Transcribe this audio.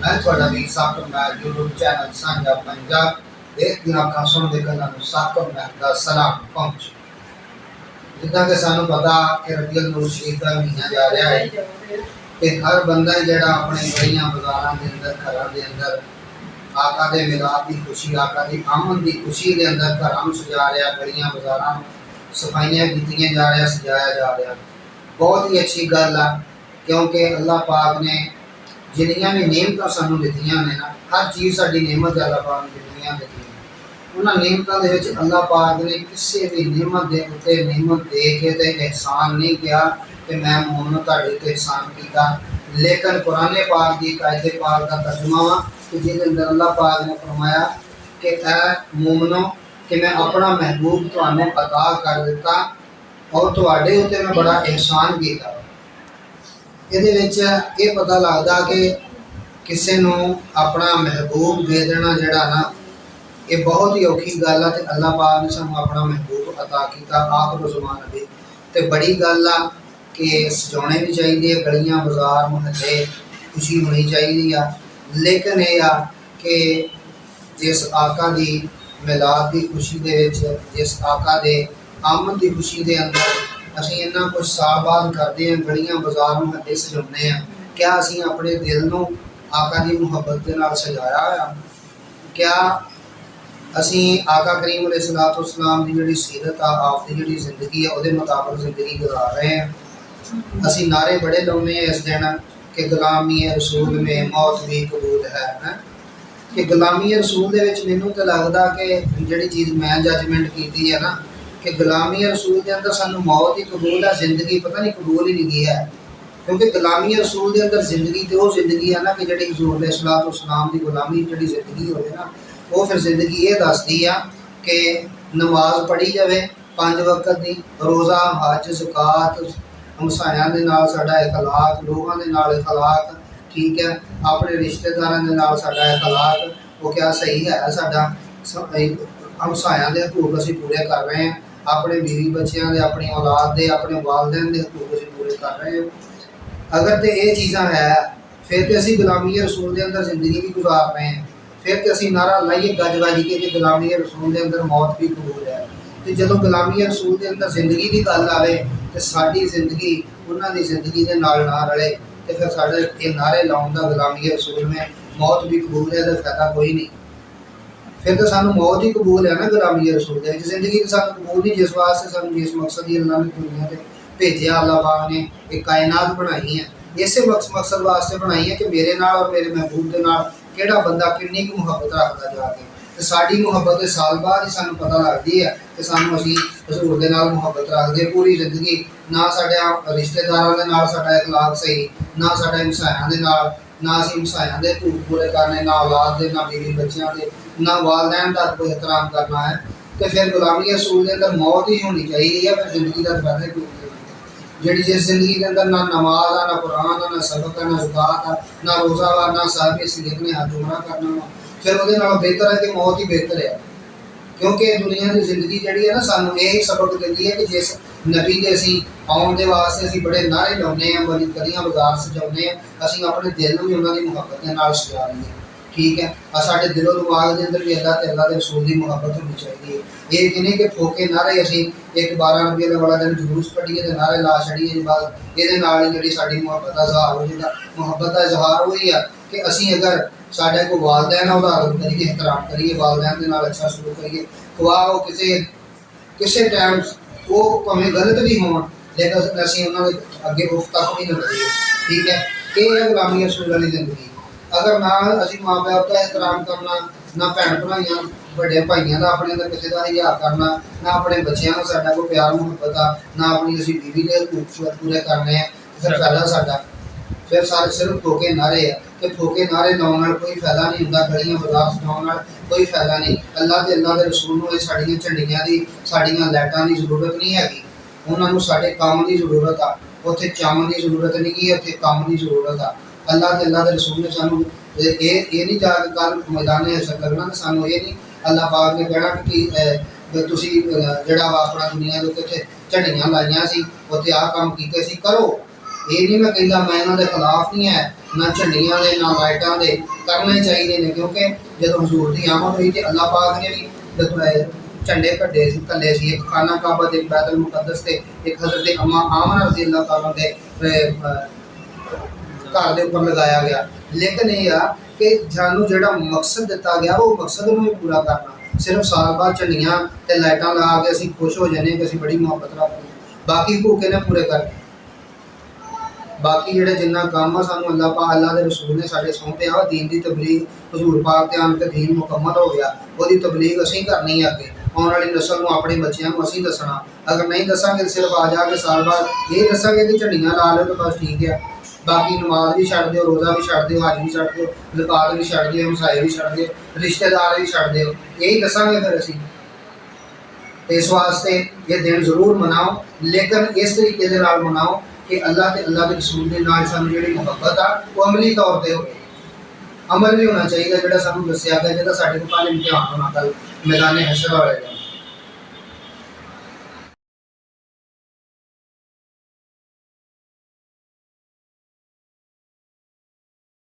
मैं थोड़ा भी साथ में यूट्यूब चैनल साझा पंजाब देख दी अखां सुन दे गल्लां नूं साथ में सलाम पहुंच जिदा कि सानू पता कि रबीउल अव्वल शरीफ का महीना जा रहा है कि हर बंदा जिहड़ा अपने गलियां बाजारां दे अंदर घरां दे अंदर आका दे मिलाद की खुशी आका की आमद की खुशी के अंदर घरां नूं सजा रहा गलियां बाजारां सफाइयां कीतियां जा रहा सजाया जा रहा बहुत ही अच्छी गल है क्योंकि अल्लाह पाक ने जिन्नियां भी नेमतां सानू दित्तियां ने ना हर चीज़ साडी नेमत अल्लाह पाक ने जिन्नियां दित्तियां उन्हां नेमतां दे विच अल्लाह पाक ने किसी भी नेमत दे उत्ते नेमत दे के ते एहसान नहीं किया कि मैं मोमनो तुहाडे ते एहसान कीता लेकिन कुरान पाक की कायदे पाक का तर्जुमा वा कि जिहदे अंदर अल्लाह पाक ने फरमाया कि ऐ मोमनो कि मैं अपना महबूब तुहानू अता कर दिता और तुहाडे उत्ते मैं बड़ा एहसान किया इहदे विच ये पता लगदा कि किसी नू अपना महबूब दे देना जिहड़ा ना ये बहुत ही औखी गल है। अल्लाह पाक ने सानू अपना महबूब अता किया आखिर ज़मान नबी तो बड़ी गल आ कि सजाने भी चाहिए गलियां बाजार मुहल्ले खुशी होनी चाहिए लेकिन यह आ कि जिस आका की मिलाद की खुशी दे विच जिस आका दे आमद की खुशी के अंदर असीं इन्ना कुछ साल बाद करते हैं गलियां बाजार मुहल्ले सजाने हैं क्या असीं अपने दिल नूं आका की मुहब्बत के नाल सजाया है क्या असीं आका करीम अलैहिस्सलाम की जिहड़ी सीरत आ आप की जिहड़ी जिंदगी है उहदे मुताबिक जिंदगी गुजार रहे हैं असीं नारे बड़े लाउने हैं इस दिन कि गुलामी रसूल में मौत भी कबूल है कि गुलामी रसूल दे विच मैनूं तो लगदा कि जिहड़ी चीज़ मैं जजमेंट की है ना कि गुलामी रसूल के अंदर सानू मौत ही कबूल है जिंदगी पता नहीं कबूल ही नहीं है क्योंकि गुलामी रसूल के अंदर जिंदगी तो वो जिंदगी है ना कि जिहड़ी हुज़ूर अलैहिस्सलाम की गुलामी जिहड़ी जिंदगी होवे ना वो फिर जिंदगी ये दसदी आ कि नमाज पढ़ी जाए 5 वक्त की रोज़ा हज ज़कात हमसायां दे नाल साडा इखलाक लोगों के नाल इखलाक ठीक है अपने रिश्तेदारों के नाल साडा इखलाक वो क्या सही है साडा हमसायां दे हकूक असीं पूरे कर रहे हैं अपने बीवी बच्चों के अपनी औलाद के अपने वालदैन के हकूक असीं पूरे कर रहे हैं अगर तो ये चीज़ा है फिर तो असीं गुलामी रसूल के अंदर जिंदगी भी गुजार रहे हैं फिर तो असीं नारा लाइए गज वज के कि गुलामी रसूल के अंदर मौत भी कबूल है तो जो गुलामी रसूल के अंदर जिंदगी की गल आए तो साड़ी जिंदगी उन्होंने जिंदगी के नाल ना रले तो फिर साढ़े ये नारे लाने का गुलामी रसूल में मौत भी कबूल है तो फायदा कोई नहीं फिर तो सानू मौत ही कबूल है ना गुलामी रसूल के जिंदगी तो सानू कबूल नहीं जिस वास्ते सानू जिस मकसद की अल्लाह ने दुनिया से भेजा अल्लाह पाक ने एक कायनात बनाई है इसे मकसद वास्ते बनाई है कि मेरे नाल और मेरे महबूब के नाल किहड़ा बंदा कितनी की मुहब्बत रखता जाके तो साड़ी मुहब्बत के साल बाद ही सानू पता लगती है कि सानू असीं हज़ूर दे नाल मुहब्बत रखते पूरी जिंदगी ना साडे रिश्तेदारों के नाल साडा इखलाक सही ना साडे हमसायां दे नाल ना असीं हमसायां दे हकूक पूरे करने ना औलाद दे ना बीवी बच्चों के ना वालदैन का कोई एहतराम करना है तो फिर गुलामी रसूल के अंदर मौत ही होनी चाहिए है फिर जिंदगी का फायदा क्यों जी जिस जिंदगी के अंदर ना नमाज आ ना कुरान आ ना सबक आ ना ज़कात आ ना रोज़ा वा ना साहब सीरत ने हज उमरा करना वा फिर वो बेहतर है कि मौत ही बेहतर है क्योंकि दुनिया की जिंदगी जी है ना सानू यही सबक देती है कि जिस नबी के असीं आउण दे वास्ते असीं बड़े नारे लाउने हैं बड़ी गलियां बाजार सजाउने हैं असीं अपने दिल में भी उन्होंने मुहब्बत के नाल सजा लईए ठीक है साढ़े दिलो दिमाग के अंदर भी अल्लाह ते अल्लाह के रसूल की मुहब्बत होनी चाहिए ये कि नहीं कि फोके नारे असीं एक 12 रबीउल अव्वल वाला दिन जुलूस कढ़िए तो नारे ला छड़िए बस ये जी साड़ी मुहब्बत का इजहार हो जाता मुहब्बत का इजहार वही है कि असीं अगर साढ़े को वालदैन है उसका अदब करिए एहतराम करिए वालदैन के नाल अच्छा सलूक करिए खुआ वो किसी टाइम वो भावें गलत भी हो लेकिन असीं उन्होंने अगे उफ तक भी ना करिए ठीक है ये है गुलामी रसूल वाली जिंदगी अगर ना असीं माँ बाप का एहतराम करना ना भैन भराइयां बड़े भाइयों का अपने अंदर किसी का हिजार करना ना अपने बच्चों का साडा कोई प्यार मुहब्बत आ ना अपनी असीं बीवी के हकूक पूरे करने हैं फिर फायदा साडा फिर सारे सिर्फ फोके नारे है कि फोके नारे लाने नाल कोई फायदा नहीं होंदा गलियां बाजार सजाउण नाल कोई फायदा नहीं अल्लाह के रसूल नूं साड़ियां झंडियां की साड़ियां लाइटां की जरूरत नहीं हैगी उन्होंने साडे काम की जरूरत आ उत्थे चावन की जरूरत नहीं है उत्थे काम की जरूरत आ अल्लाह के रसूल ने सानू ये नहीं जाके कल मैदान हशर करना तो सानू ये नहीं अल्लाह पाक ने कहना कि तुसीं जिहड़ा वा अपना दुनिया के उत्ते झंडियां लाइयां सी उत्थे आ काम कीते सी करो ये नहीं मैं कहता मैं इन्हां दे खिलाफ नहीं है ਨਾ ਝੰਡੀਆਂ ਦੇ ਨਾ ਲਾਈਟਾਂ ਦੇ ਕਰਨੇ ਚਾਹੀਦੇ ਨੇ, ਕਿਉਂਕਿ ਜਦੋਂ ਹਜ਼ੂਰ ਦੀ ਆਮਦ ਹੋਈ ਤੇ ਅੱਲਾਹ ਪਾਕ ਨੇ ਵੀ ਝੰਡੇ ਕੱਢੇ ਸੀ, ਕੱਲੇ ਸੀ, ਇੱਕ ਖਾਨਾ ਕਾਬਾ ਤੇ ਬੈਤੁਲ ਮੁਕੱਦਸ ਤੇ ਇੱਕ ਹਜ਼ਰਤ ਅਮਾ ਆਮਨਾ ਰਜ਼ੀ ਅੱਲਾਹ ਤਾਲਾ ਦੇ ਘਰ ਦੇ ਉੱਪਰ ਲਗਾਇਆ ਗਿਆ। ਲੇਕਿਨ ਇਹ ਆ ਕਿ ਸਾਨੂੰ ਜਿਹੜਾ ਮਕਸਦ ਦਿੱਤਾ ਗਿਆ ਉਹ ਮਕਸਦ ਨੂੰ ਵੀ ਪੂਰਾ ਕਰਨਾ। ਸਿਰਫ ਸਾਲ ਬਾਅਦ ਝੰਡੀਆਂ ਤੇ ਲਾਈਟਾਂ ਲਾ ਕੇ ਅਸੀਂ ਖੁਸ਼ ਹੋ ਜਾਂਦੇ ਕਿ ਅਸੀਂ ਬੜੀ ਮੁਹੱਬਤ ਰੱਖਦੇ ਹਾਂ, ਬਾਕੀ ਭੂਖੇ ਨੇ ਪੂਰੇ ਕਰਕੇ। ਬਾਕੀ ਜਿਹੜੇ ਜਿੰਨਾ ਕੰਮ ਆ ਸਾਨੂੰ ਅੱਲਾਹ ਦੇ ਰਸੂਲ ਨੇ ਸਾਡੇ ਸੌਂਪਿਆ ਵਾ ਦੀਨ ਦੀ ਤਬਲੀਗ, ਹਜ਼ੂਰ ਪਾਕ ਤੇ ਆਣ ਕੇ ਦੀਨ ਮੁਕੰਮਲ ਹੋ ਗਿਆ, ਉਹਦੀ ਤਬਲੀਗ ਅਸੀਂ ਕਰਨੀ ਹੈ। ਅੱਗੇ ਆਉਣ ਵਾਲੀ ਨਸਲ ਨੂੰ, ਆਪਣੇ ਬੱਚਿਆਂ ਨੂੰ ਅਸੀਂ ਦੱਸਣਾ। ਅਗਰ ਨਹੀਂ ਦੱਸਾਂਗੇ ਸਿਰਫ ਆ ਜਾ ਕੇ ਸਾਲ ਬਾਅਦ ਇਹ ਦੱਸਾਂਗੇ ਕਿ ਝੰਡੀਆਂ ਲਾ ਲਓ ਤਾਂ ਬਸ ਠੀਕ ਹੈ, ਬਾਕੀ ਨਮਾਜ਼ ਵੀ ਛੱਡ ਦਿਓ, ਰੋਜ਼ਾ ਵੀ ਛੱਡ ਦਿਓ, ਹਜ ਵੀ ਛੱਡ ਦਿਓ, ਜ਼ਕਾਤ ਵੀ ਛੱਡ ਦਿਓ, ਹਮਸਾਏ ਵੀ ਛੱਡ ਦਿਓ, ਰਿਸ਼ਤੇਦਾਰ ਵੀ ਛੱਡ ਦਿਓ, ਇਹੀ ਦੱਸਾਂਗੇ ਫਿਰ ਅਸੀਂ। ਇਸ ਵਾਸਤੇ ਇਹ ਦਿਨ ਜ਼ਰੂਰ ਮਨਾਓ, ਲੇਕਿਨ ਇਸ ਤਰੀਕੇ ਦੇ ਨਾਲ ਮਨਾਓ ਕਿ ਅੱਲਾਹ ਤੇ ਅੱਲਾਹ ਦੇ ਰਸੂਲ ਦੇ ਨਾਲ ਸਾਨੂੰ ਜਿਹੜੀ ਮੁਹੱਬਤ ਆ ਉਹ ਅਮਲੀ ਤੌਰ ਤੇ ਹੋਵੇ। ਅਮਲ ਵੀ ਹੋਣਾ ਚਾਹੀਦਾ ਜਿਹੜਾ ਸਾਨੂੰ ਦੱਸਿਆ ਗਿਆ, ਜਿਹਦਾ ਸਾਡੇ ਕੋਲ ਕੱਲ੍ਹ ਇਮਤਿਹਾਨ ਹੋਣਾ ਕੱਲ੍ਹ ਮੈਦਾਨ ਹਸ਼ਰ ਵਾਲੇ ਦਾ।